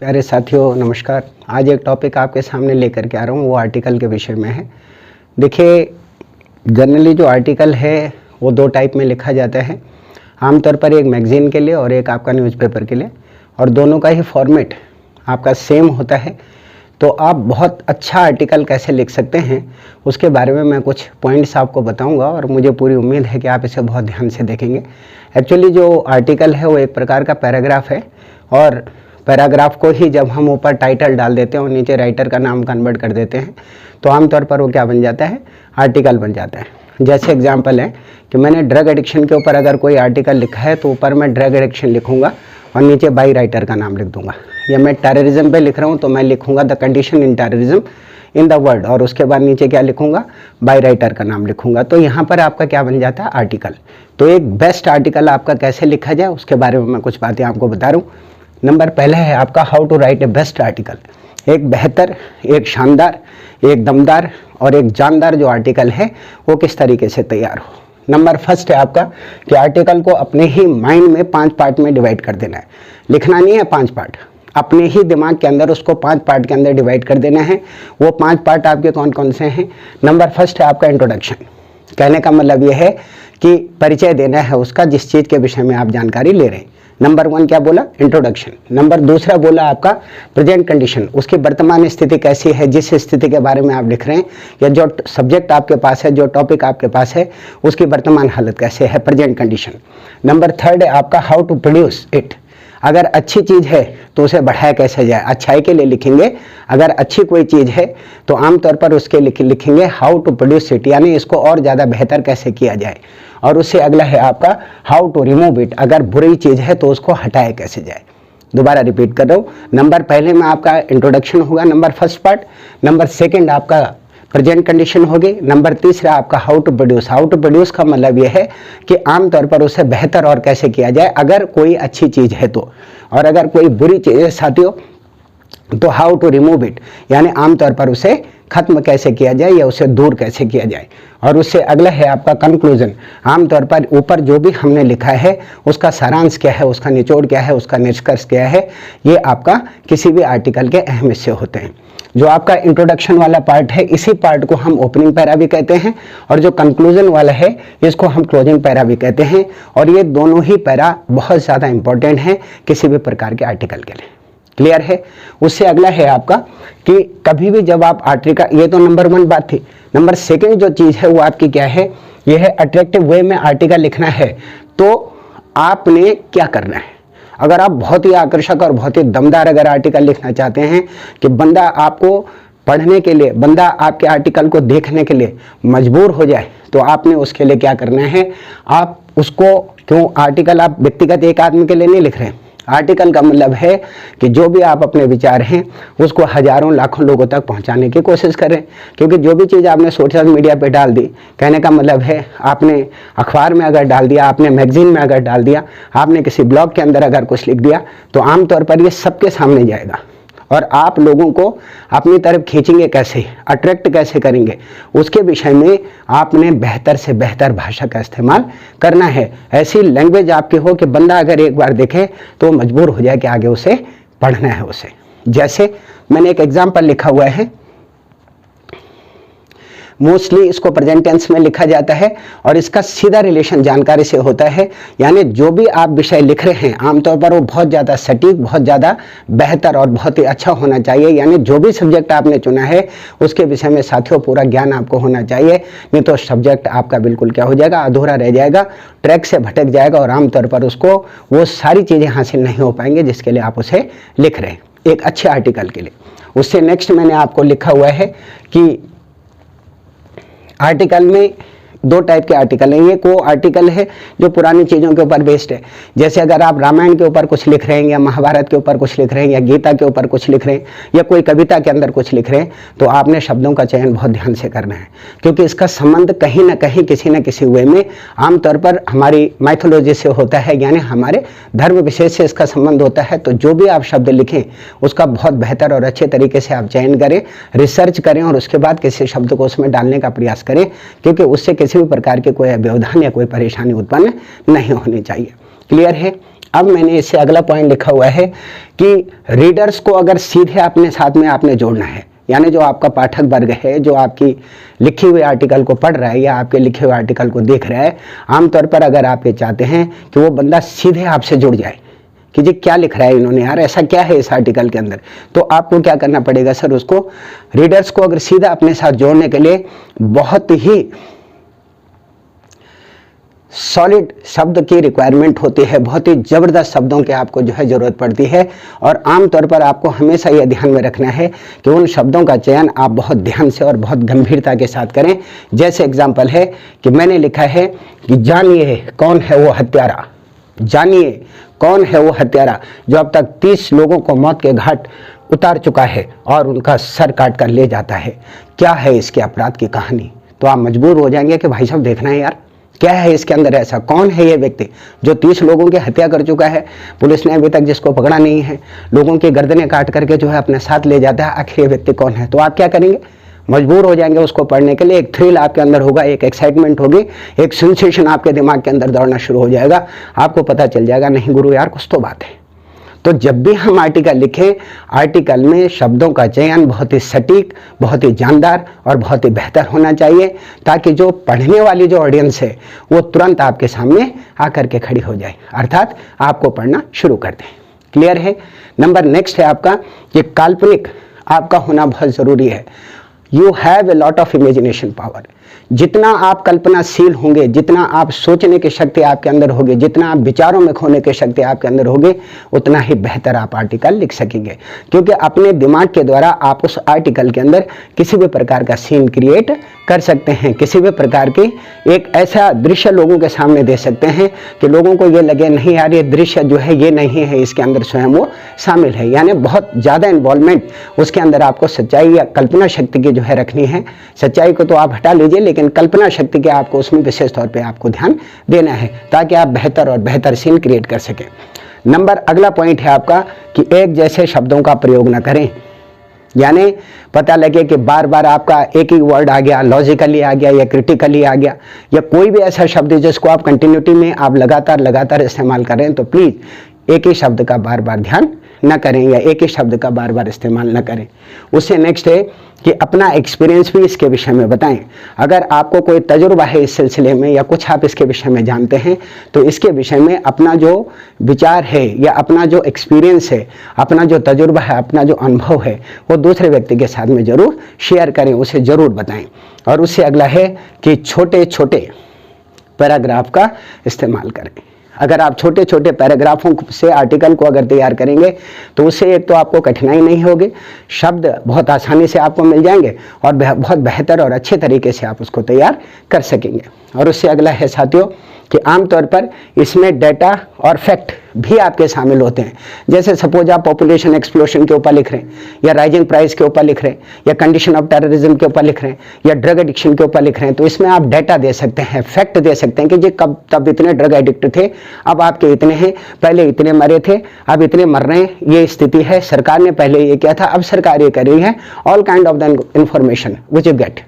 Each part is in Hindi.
प्यारे साथियों नमस्कार। आज एक टॉपिक आपके सामने लेकर के आ रहा हूँ, वो आर्टिकल के विषय में है। देखिए, जनरली जो आर्टिकल है वो दो टाइप में लिखा जाता है। आमतौर पर एक मैगज़ीन के लिए और एक आपका न्यूज़पेपर के लिए, और दोनों का ही फॉर्मेट आपका सेम होता है। तो आप बहुत अच्छा आर्टिकल कैसे लिख सकते हैं उसके बारे में मैं कुछ पॉइंट्स आपको बताऊंगा, और मुझे पूरी उम्मीद है कि आप इसे बहुत ध्यान से देखेंगे। एक्चुअली जो आर्टिकल है वो एक प्रकार का पैराग्राफ है, और पैराग्राफ को ही जब हम ऊपर टाइटल डाल देते हैं और नीचे राइटर का नाम कन्वर्ट कर देते हैं तो आमतौर पर वो क्या बन जाता है, आर्टिकल बन जाता है। जैसे एग्जांपल है कि मैंने ड्रग एडिक्शन के ऊपर अगर कोई आर्टिकल लिखा है तो ऊपर मैं ड्रग एडिक्शन लिखूंगा और नीचे बाई राइटर का नाम लिख दूंगा। या मैं टेररिज्म पे लिख रहा हूँ तो मैं लिखूंगा the condition in terrorism in the world, और उसके बाद नीचे क्या लिखूंगा, बाई राइटर का नाम लिखूंगा। तो यहाँ पर आपका क्या बन जाता है, आर्टिकल। तो एक बेस्ट आर्टिकल आपका कैसे लिखा जाए उसके बारे में मैं कुछ बातें आपको बता रहा हूँ। नंबर पहला है आपका how to write a best article. एक बेहतर, एक शानदार, एक दमदार और एक जानदार जो आर्टिकल है वो किस तरीके से तैयार हो। नंबर फर्स्ट है आपका कि आर्टिकल को अपने ही माइंड में 5 पार्ट में डिवाइड कर देना है। लिखना नहीं है 5 पार्ट, अपने ही दिमाग के अंदर उसको 5 पार्ट के अंदर डिवाइड कर देना है। वो 5 पार्ट आपके कौन कौन से हैं। नंबर फर्स्ट है आपका इंट्रोडक्शन। कहने का मतलब ये है कि परिचय देना है उसका, जिस चीज़ के विषय में आप जानकारी ले रहे हैं। नंबर 1 क्या बोला, इंट्रोडक्शन। नंबर दूसरा बोला आपका प्रेजेंट कंडीशन, उसकी वर्तमान स्थिति कैसी है, जिस स्थिति के बारे में आप लिख रहे हैं या जो सब्जेक्ट आपके पास है, जो टॉपिक आपके पास है, उसकी वर्तमान हालत कैसे है, प्रेजेंट कंडीशन। नंबर 3 है आपका हाउ टू प्रोड्यूस इट। अगर अच्छी चीज़ है तो उसे बढ़ाया कैसे जाए, अच्छाई के लिए लिखेंगे। अगर अच्छी कोई चीज़ है तो आमतौर पर उसके लिखेंगे हाउ टू प्रोड्यूस इट, यानी इसको और ज़्यादा बेहतर कैसे किया जाए। और उससे अगला है आपका हाउ टू रिमूव इट, अगर बुरी चीज़ है तो उसको हटाया कैसे जाए। दोबारा रिपीट कर रहा हूँ, नंबर पहले में आपका इंट्रोडक्शन होगा, number first part. Number second आपका प्रेजेंट कंडीशन होगी। नंबर तीसरा आपका how to produce. How to produce का मतलब यह है कि आमतौर पर उसे बेहतर और कैसे किया जाए अगर कोई अच्छी चीज़ है तो, और अगर कोई बुरी चीज़ है साथियों तो हाउ टू रिमूव इट, यानी आमतौर पर उसे खत्म कैसे किया जाए या उसे दूर कैसे किया जाए। और उससे अगला है आपका कंक्लूजन। आमतौर पर ऊपर जो भी हमने लिखा है उसका सारांश क्या है, उसका निचोड़ क्या है, उसका निष्कर्ष क्या है, ये आपका किसी भी आर्टिकल के अहम हिस्से होते हैं। जो आपका इंट्रोडक्शन वाला पार्ट है इसी पार्ट को हम ओपनिंग पैरा भी कहते हैं, और जो कंक्लूजन वाला है इसको हम क्लोजिंग पैरा भी कहते हैं। और ये दोनों ही पैरा बहुत ज़्यादा इंपॉर्टेंट हैं किसी भी प्रकार के आर्टिकल के लिए। क्लियर है। उससे अगला है आपका कि कभी भी जब आप आर्टिकल, ये तो नंबर 1 बात थी। नंबर 2 जो चीज़ है वो आपकी क्या है, ये है अट्रैक्टिव वे में आर्टिकल लिखना है तो आपने क्या करना है। अगर आप बहुत ही आकर्षक और बहुत ही दमदार अगर आर्टिकल लिखना चाहते हैं कि बंदा आपको पढ़ने के लिए, बंदा आपके आर्टिकल को देखने के लिए मजबूर हो जाए, तो आपने उसके लिए क्या करना है, आप उसको, क्यों आर्टिकल आप व्यक्तिगत एक आदमी के लिए नहीं लिख रहे हैं। आर्टिकल का मतलब है कि जो भी आप अपने विचार हैं उसको हजारों लाखों लोगों तक पहुंचाने की कोशिश करें। क्योंकि जो भी चीज़ आपने सोशल मीडिया पे डाल दी, कहने का मतलब है आपने अखबार में अगर डाल दिया, आपने मैगजीन में अगर डाल दिया, आपने किसी ब्लॉग के अंदर अगर कुछ लिख दिया, तो आमतौर पर ये सबके सामने जाएगा और आप लोगों को अपनी तरफ खींचेंगे कैसे, अट्रैक्ट कैसे करेंगे, उसके विषय में आपने बेहतर से बेहतर भाषा का इस्तेमाल करना है। ऐसी लैंग्वेज आपकी हो कि बंदा अगर एक बार देखे तो मजबूर हो जाए कि आगे उसे पढ़ना है उसे। जैसे मैंने एक एग्जाम्पल लिखा हुआ है, मोस्टली इसको प्रेजेंट टेंस में लिखा जाता है और इसका सीधा रिलेशन जानकारी से होता है। यानी जो भी आप विषय लिख रहे हैं आमतौर पर वो बहुत ज़्यादा सटीक, बहुत ज़्यादा बेहतर और बहुत ही अच्छा होना चाहिए। यानी जो भी सब्जेक्ट आपने चुना है उसके विषय में साथियों पूरा ज्ञान आपको होना चाहिए, नहीं तो सब्जेक्ट आपका बिल्कुल क्या हो जाएगा, अधूरा रह जाएगा, ट्रैक से भटक जाएगा और आमतौर पर उसको वो सारी चीज़ें हासिल नहीं हो पाएंगे जिसके लिए आप उसे लिख रहे हैं एक अच्छे आर्टिकल के लिए। उससे नेक्स्ट मैंने आपको लिखा हुआ है कि आर्टिकल में 2 टाइप के आर्टिकल हैं। एक वो आर्टिकल है जो पुरानी चीज़ों के ऊपर बेस्ड है। जैसे अगर आप रामायण के ऊपर कुछ लिख रहे हैं या महाभारत के ऊपर कुछ लिख रहे हैं या गीता के ऊपर कुछ लिख रहे हैं या कोई कविता के अंदर कुछ लिख रहे हैं, तो आपने शब्दों का चयन बहुत ध्यान से करना है, क्योंकि इसका संबंध कहीं ना कहीं किसी न किसी वे में आमतौर पर हमारी माइथोलॉजी से होता है, यानी हमारे धर्म विशेष से इसका संबंध होता है। तो जो भी आप शब्द लिखें उसका बहुत बेहतर और अच्छे तरीके से आप चयन करें, रिसर्च करें और उसके बाद किसी शब्द को उसमें डालने का प्रयास करें, क्योंकि उससे किसी भी प्रकार के कोई व्यवधान या कोई परेशानी उत्पन्न नहीं होनी चाहिए। क्लियर है। अब मैंने इससे अगला पॉइंट लिखा हुआ है कि रीडर्स को अगर सीधे अपने साथ में आपने जोड़ना है, यानी जो आपका पाठक वर्ग है, जो आपकी लिखी हुई आर्टिकल को पढ़ रहा है या आपके लिखे हुए आर्टिकल को देख रहा है, आमतौर पर अगर आप ये चाहते हैं कि वो बंदा सीधे आपसे जुड़ जाए कि जी क्या लिख रहा है इन्होंने, यार ऐसा क्या है इस आर्टिकल के अंदर, तो आपको क्या करना पड़ेगा सर, उसको रीडर्स को अगर सीधा अपने साथ जोड़ने के लिए बहुत ही सॉलिड शब्द की रिक्वायरमेंट होती है, बहुत ही ज़बरदस्त शब्दों की आपको जो है ज़रूरत पड़ती है। और आमतौर पर आपको हमेशा यह ध्यान में रखना है कि उन शब्दों का चयन आप बहुत ध्यान से और बहुत गंभीरता के साथ करें। जैसे एग्जाम्पल है कि मैंने लिखा है कि जानिए कौन है वो हत्यारा, जानिए कौन है वो हत्यारा जो अब तक 30 लोगों को मौत के घाट उतार चुका है और उनका सर काट कर ले जाता है, क्या है इसके अपराध की कहानी। तो आप मजबूर हो जाएंगे कि भाई साहब देखना है यार क्या है इसके अंदर, ऐसा कौन है ये व्यक्ति जो 30 लोगों की हत्या कर चुका है, पुलिस ने अभी तक जिसको पकड़ा नहीं है, लोगों की गर्दनें काट करके जो है अपने साथ ले जाता है, आखिर ये व्यक्ति कौन है। तो आप क्या करेंगे, मजबूर हो जाएंगे उसको पढ़ने के लिए। एक थ्रिल आपके अंदर होगा, एक एक्साइटमेंट होगी, एक सेंसेशन आपके दिमाग के अंदर दौड़ना शुरू हो जाएगा। आपको पता चल जाएगा नहीं गुरु यार कुछ तो बात है। तो जब भी हम आर्टिकल लिखें, आर्टिकल में शब्दों का चयन बहुत ही सटीक, बहुत ही जानदार और बहुत ही बेहतर होना चाहिए, ताकि जो पढ़ने वाली जो ऑडियंस है वो तुरंत आपके सामने आकर के खड़ी हो जाए, अर्थात आपको पढ़ना शुरू कर दें। क्लियर है। नंबर नेक्स्ट है आपका कि काल्पनिक आपका होना बहुत ज़रूरी है। You have a lot of imagination power. जितना आप कल्पनाशील होंगे, जितना आप सोचने की शक्ति आपके अंदर होगी, जितना आप विचारों में खोने की शक्ति आपके अंदर होगी, उतना ही बेहतर आप आर्टिकल लिख सकेंगे। क्योंकि अपने दिमाग के द्वारा आप उस आर्टिकल के अंदर किसी भी प्रकार का सीन क्रिएट कर सकते हैं, किसी भी प्रकार की एक ऐसा दृश्य लोगों के सामने दे सकते हैं कि लोगों को ये लगे नहीं यार ये दृश्य जो है ये नहीं है, इसके अंदर स्वयं वो शामिल है। यानी बहुत ज़्यादा इन्वॉल्वमेंट उसके अंदर आपको सच्चाई या कल्पना शक्ति की जो है रखनी है। सच्चाई को तो आप हटा लीजिए, लेकिन कल्पना शक्ति के आपको उसमें विशेष तौर पे आपको ध्यान देना है, ताकि आप बेहतर और बेहतर सीन क्रिएट कर सकें। नंबर अगला पॉइंट है आपका कि एक जैसे शब्दों का प्रयोग ना करें। यानी पता लगे कि बार बार आपका एक ही वर्ड आ गया, लॉजिकली आ गया या क्रिटिकली आ गया, या कोई भी ऐसा शब्द जिसको आप कंटिन्यूटी में आप लगातार इस्तेमाल कर रहे हैं, तो प्लीज़ एक ही शब्द का बार बार ध्यान न करें या एक ही शब्द का बार बार इस्तेमाल न करें। उससे नेक्स्ट है कि अपना एक्सपीरियंस भी इसके विषय में बताएं। अगर आपको कोई तजुर्बा है इस सिलसिले में या कुछ आप इसके विषय में जानते हैं, तो इसके विषय में अपना जो विचार है या अपना जो एक्सपीरियंस है, अपना जो तजुर्बा है, अपना जो अनुभव है, वो दूसरे व्यक्ति के साथ में ज़रूर शेयर करें, उसे ज़रूर बताएं। और उससे अगला है कि छोटे छोटे पैराग्राफ का इस्तेमाल करें। अगर आप छोटे छोटे पैराग्राफों से आर्टिकल को अगर तैयार करेंगे तो उससे एक तो आपको कठिनाई नहीं होगी, शब्द बहुत आसानी से आपको मिल जाएंगे और बहुत बेहतर और अच्छे तरीके से आप उसको तैयार कर सकेंगे। और उससे अगला है साथियों कि आमतौर पर इसमें डेटा और फैक्ट भी आपके शामिल होते हैं। जैसे सपोज आप पॉपुलेशन एक्सप्लोशन के ऊपर लिख रहे हैं, या राइजिंग प्राइस के ऊपर लिख रहे हैं, या कंडीशन ऑफ टेररिज्म के ऊपर लिख रहे हैं, या ड्रग एडिक्शन के ऊपर लिख रहे हैं, तो इसमें आप डेटा दे सकते हैं, फैक्ट दे सकते हैं कि जी कब तब इतने ड्रग एडिक्ट थे, अब आपके इतने हैं, पहले इतने मरे थे, अब इतने मर रहे हैं, ये स्थिति है, सरकार ने पहले ये किया था, अब सरकार ये कर रही है। All kind of the information which you get,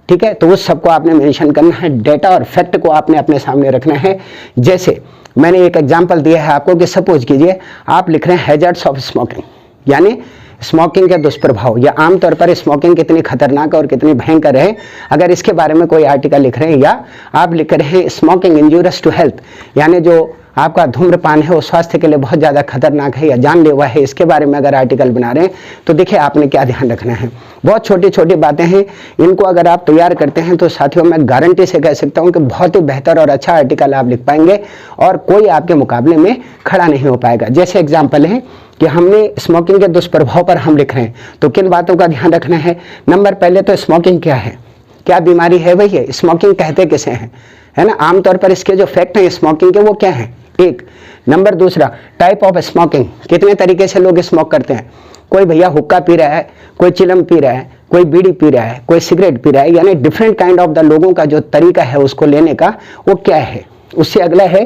ठीक है। तो उस सबको आपने मेंशन करना है, डेटा और फैक्ट को आपने अपने सामने रखना है। जैसे मैंने एक एग्जांपल दिया है आपको कि सपोज कीजिए आप लिख रहे हैं हैजर्ड्स ऑफ स्मोकिंग, यानी स्मोकिंग के दुष्प्रभाव, या आमतौर पर स्मोकिंग कितनी खतरनाक और कितनी भयंकर है, अगर इसके बारे में कोई आर्टिकल लिख रहे हैं, या आप लिख रहे हैं स्मोकिंग इंजूरियस टू हेल्थ, यानी जो आपका धूम्रपान है वो स्वास्थ्य के लिए बहुत ज़्यादा खतरनाक है या जानलेवा है, इसके बारे में अगर आर्टिकल बना रहे हैं तो देखिए आपने क्या ध्यान रखना है। बहुत छोटी छोटी बातें हैं, इनको अगर आप तैयार करते हैं तो साथियों मैं गारंटी से कह सकता हूं कि बहुत ही बेहतर और अच्छा आर्टिकल आप लिख पाएंगे और कोई आपके मुकाबले में खड़ा नहीं हो पाएगा। जैसे एग्जाम्पल है कि हमने स्मोकिंग के दुष्प्रभाव पर हम लिख रहे हैं, तो किन बातों का ध्यान रखना है। नंबर पहले तो स्मोकिंग क्या है, क्या बीमारी है भैया, स्मोकिंग कहते किसे हैं, है ना। आमतौर पर इसके जो फैक्ट हैं स्मोकिंग के वो क्या हैं, एक। नंबर दूसरा टाइप ऑफ स्मोकिंग, कितने तरीके से लोग स्मोक करते हैं। कोई भैया हुक्का पी रहा है, कोई चिलम पी रहा है, कोई बीड़ी पी रहा है, कोई सिगरेट पी रहा है, यानी डिफरेंट काइंड ऑफ द लोगों का जो तरीका है उसको लेने का वो क्या है। उससे अगला है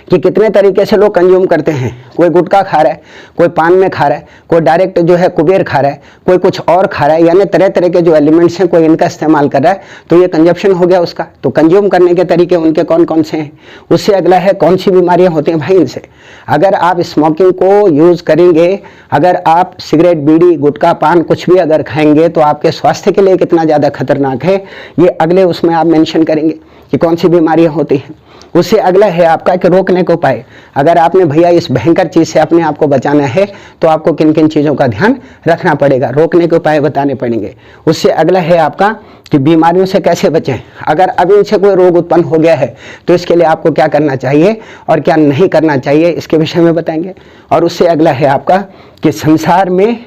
कि कितने तरीके से लोग कंज्यूम करते हैं, कोई गुटखा खा रहा है, कोई पान में खा रहा है, कोई डायरेक्ट जो है कुबेर खा रहा है, कोई कुछ और खा रहा है, यानी तरह तरह के जो एलिमेंट्स हैं कोई इनका इस्तेमाल कर रहा है, तो ये कंजप्शन हो गया उसका। तो कंज्यूम करने के तरीके उनके कौन कौन से हैं। उससे अगला है कौन सी बीमारियां होती हैं भाई इनसे। अगर आप स्मोकिंग को यूज़ करेंगे, अगर आप सिगरेट, बीड़ी, गुटखा, पान कुछ भी अगर खाएंगे तो आपके स्वास्थ्य के लिए कितना ज़्यादा खतरनाक है, ये अगले उसमें आप मेंशन करेंगे कि कौन सी बीमारियां होती हैं। उससे अगला है आपका कि रोकने को उपाय। अगर आपने भैया इस भयंकर चीज़ से अपने आप को बचाना है तो आपको किन किन चीज़ों का ध्यान रखना पड़ेगा, रोकने के उपाय बताने पड़ेंगे। उससे अगला है आपका कि बीमारियों से कैसे बचें। अगर अब इनसे कोई रोग उत्पन्न हो गया है तो इसके लिए आपको क्या करना चाहिए और क्या नहीं करना चाहिए, इसके विषय में बताएंगे। और उससे अगला है आपका कि संसार में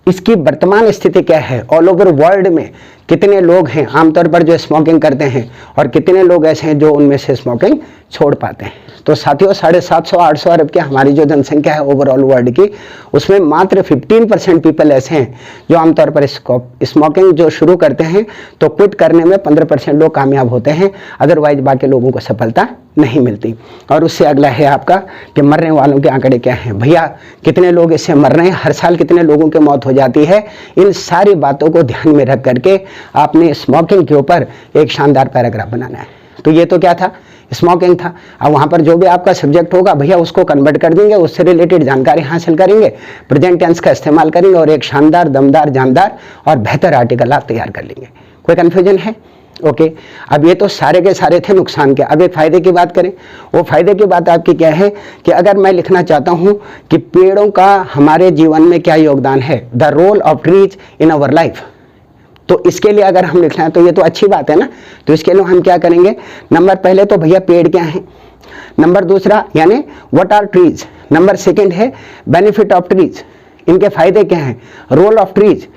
इसकी वर्तमान स्थिति क्या है, ऑल ओवर वर्ल्ड में कितने लोग हैं आमतौर पर जो स्मोकिंग करते हैं और कितने लोग ऐसे हैं जो उनमें से स्मोकिंग छोड़ पाते हैं। तो साथियों 750-800 अरब की हमारी जो जनसंख्या है ओवरऑल वर्ल्ड की, उसमें मात्र 15% पीपल ऐसे हैं जो आमतौर पर स्मोकिंग जो शुरू करते हैं तो क्विट करने में 15% लोग कामयाब होते हैं, अदरवाइज बाकी लोगों को सफलता नहीं मिलती। और उससे अगला है आपका कि मरने वालों के आंकड़े क्या हैं, भैया कितने लोग इससे मर रहे हैं, हर साल कितने लोगों की मौत हो जाती है। इन सारी बातों को ध्यान में रख करके आपने स्मोकिंग के ऊपर एक शानदार पैराग्राफ बनाना है। तो ये तो क्या था, स्मोकिंग था। अब वहाँ पर जो भी आपका सब्जेक्ट होगा भैया उसको कन्वर्ट कर देंगे, उससे रिलेटेड जानकारी हासिल करेंगे, प्रेजेंट टेंस का इस्तेमाल करेंगे और एक शानदार, दमदार, जानदार और बेहतर आर्टिकल आप तैयार कर लेंगे। कोई कन्फ्यूजन है? ओके। अब ये तो सारे के सारे थे नुकसान के। अब एक फ़ायदे की बात करें। वो फ़ायदे की बात आपकी क्या है कि अगर मैं लिखना चाहता हूँ कि पेड़ों का हमारे जीवन में क्या योगदान है, the role of trees in our life, तो इसके लिए अगर हम लिखना है तो ये तो अच्छी बात है ना। तो इसके लिए हम क्या करेंगे, नंबर पहले तो भैया पेड़ क्या हैं, नंबर दूसरा यानी what are trees, number second है बेनिफिट ऑफ ट्रीज, इनके फायदे क्या हैं, रोल ऑफ ट्रीज,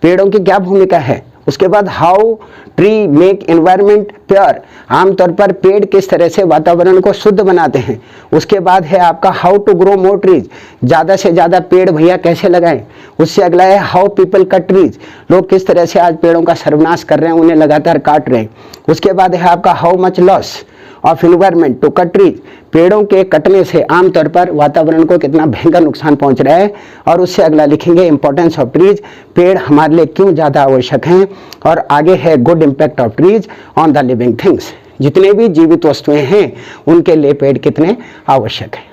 पेड़ों की क्या भूमिका है, उसके बाद how tree make environment pure, आमतौर पर पेड़ किस तरह से वातावरण को शुद्ध बनाते हैं, उसके बाद है आपका how to grow more trees, ज़्यादा से ज़्यादा पेड़ भैया कैसे लगाएं, उससे अगला है हाउ पीपल कट ट्रीज, लोग किस तरह से आज पेड़ों का सर्वनाश कर रहे हैं, उन्हें लगातार काट रहे हैं, उसके बाद है आपका how much loss of environment to cut trees, पेड़ों के कटने से आमतौर पर वातावरण को कितना भयंकर नुकसान पहुंच रहा है, और उससे अगला लिखेंगे इंपॉर्टेंस ऑफ ट्रीज, पेड़ हमारे लिए क्यों ज़्यादा आवश्यक हैं, और आगे है good impact of trees on the living things, जितने भी जीवित वस्तुएं हैं उनके लिए पेड़ कितने आवश्यक हैं।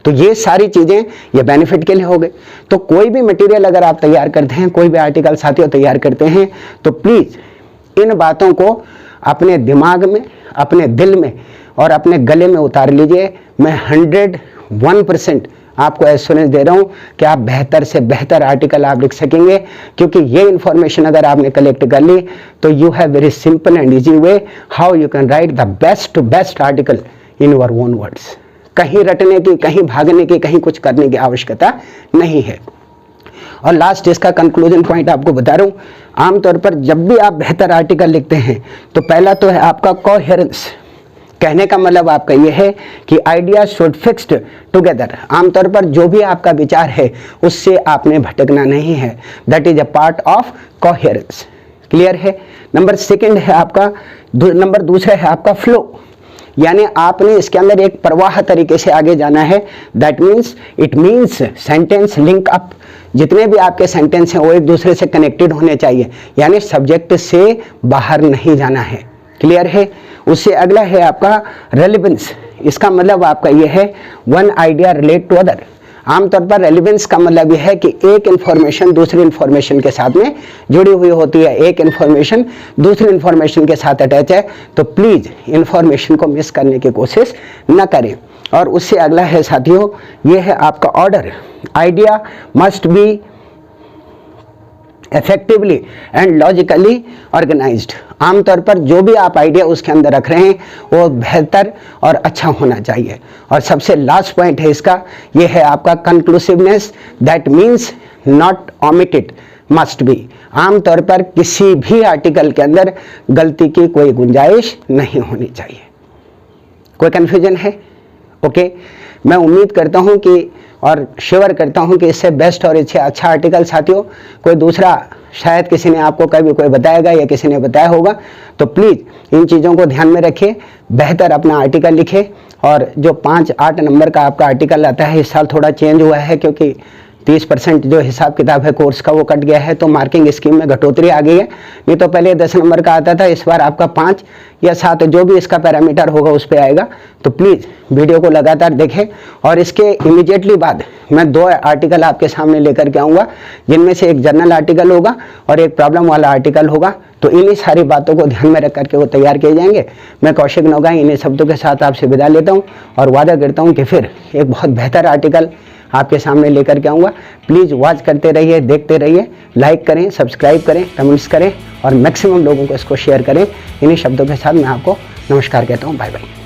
तो ये सारी चीज़ें ये बेनिफिट के लिए हो गए। तो कोई भी मटेरियल अगर आप तैयार करते हैं, कोई भी आर्टिकल साथियों तैयार करते हैं, तो प्लीज़ इन बातों को अपने दिमाग में, अपने दिल में और अपने गले में उतार लीजिए। मैं 101% आपको एश्योरेंस दे रहा हूँ कि आप बेहतर से बेहतर आर्टिकल आप लिख सकेंगे, क्योंकि ये इन्फॉर्मेशन अगर आपने कलेक्ट कर ली तो you have very simple and easy way how you can write the best to best article in your own words. कहीं रटने की, कहीं भागने की, कहीं कुछ करने की आवश्यकता नहीं है। और लास्ट इसका कंक्लूजन पॉइंट आपको बता रहा हूँ, आमतौर पर जब भी आप बेहतर आर्टिकल लिखते हैं तो पहला तो है आपका कोहेरेंस। कहने का मतलब आपका ये है कि आइडिया शुड फिक्स्ड टुगेदर, आमतौर पर जो भी आपका विचार है उससे आपने भटकना नहीं है, that is a part of coherence. Clear है? नंबर सेकंड है आपका, नंबर दूसरा है आपका फ्लो, यानी आपने इसके अंदर एक प्रवाह तरीके से आगे जाना है। That means it means sentence link up, जितने भी आपके सेंटेंस हैं वो एक दूसरे से कनेक्टेड होने चाहिए, यानी सब्जेक्ट से बाहर नहीं जाना है। क्लियर है? उससे अगला है आपका रेलेवेंस, इसका मतलब आपका ये है one idea relate to other. आमतौर पर रेलेवेंस का मतलब यह है कि एक इन्फॉर्मेशन दूसरी इन्फॉर्मेशन के साथ में जुड़ी हुई होती है, एक इन्फॉर्मेशन दूसरी इन्फॉर्मेशन के साथ अटैच है, तो प्लीज़ इन्फॉर्मेशन को मिस करने की कोशिश न करें। और उससे अगला है साथियों, ये है आपका order, idea must be effectively and logically organised. आमतौर पर जो भी आप आइडिया उसके अंदर रख रहे हैं वो बेहतर और अच्छा होना चाहिए। और सबसे लास्ट पॉइंट है इसका, ये है आपका conclusiveness, that means not omitted must be. आमतौर पर किसी भी आर्टिकल के अंदर गलती की कोई गुंजाइश नहीं होनी चाहिए। कोई कन्फ्यूजन है? ओके, मैं उम्मीद करता हूं कि और श्योर करता हूं कि इससे बेस्ट और इससे अच्छा आर्टिकल साथियों कोई दूसरा शायद किसी ने आपको कभी कोई बताएगा या किसी ने बताया होगा। तो प्लीज़ इन चीज़ों को ध्यान में रखिए, बेहतर अपना आर्टिकल लिखे। और जो 5-8 नंबर का आपका आर्टिकल आता है, इस साल थोड़ा चेंज हुआ है क्योंकि 30% जो हिसाब किताब है कोर्स का वो कट गया है, तो मार्किंग स्कीम में घटोतरी आ गई है। नहीं तो पहले 10 नंबर का आता था, इस बार आपका 5 या 7 जो भी इसका पैरामीटर होगा उस पर आएगा। तो प्लीज़ वीडियो को लगातार देखें। और इसके इमीडिएटली बाद मैं 2 आर्टिकल आपके सामने लेकर के आऊँगा, जिनमें से एक जनरल आर्टिकल होगा और एक प्रॉब्लम वाला आर्टिकल होगा। तो इन्हीं सारी बातों को ध्यान में रख करके वो तैयार किए जाएंगे। मैं कौशिक नौगाई इन्हीं शब्दों के साथ आपसे विदा लेता हूँ और वादा करता हूँ कि फिर एक बहुत बेहतर आर्टिकल आपके सामने लेकर के आऊँगा। प्लीज़ वॉच करते रहिए, देखते रहिए, लाइक करें, सब्सक्राइब करें, कमेंट्स करें और मैक्सिमम लोगों को इसको शेयर करें। इन्हीं शब्दों के साथ मैं आपको नमस्कार कहता हूँ। Bye bye.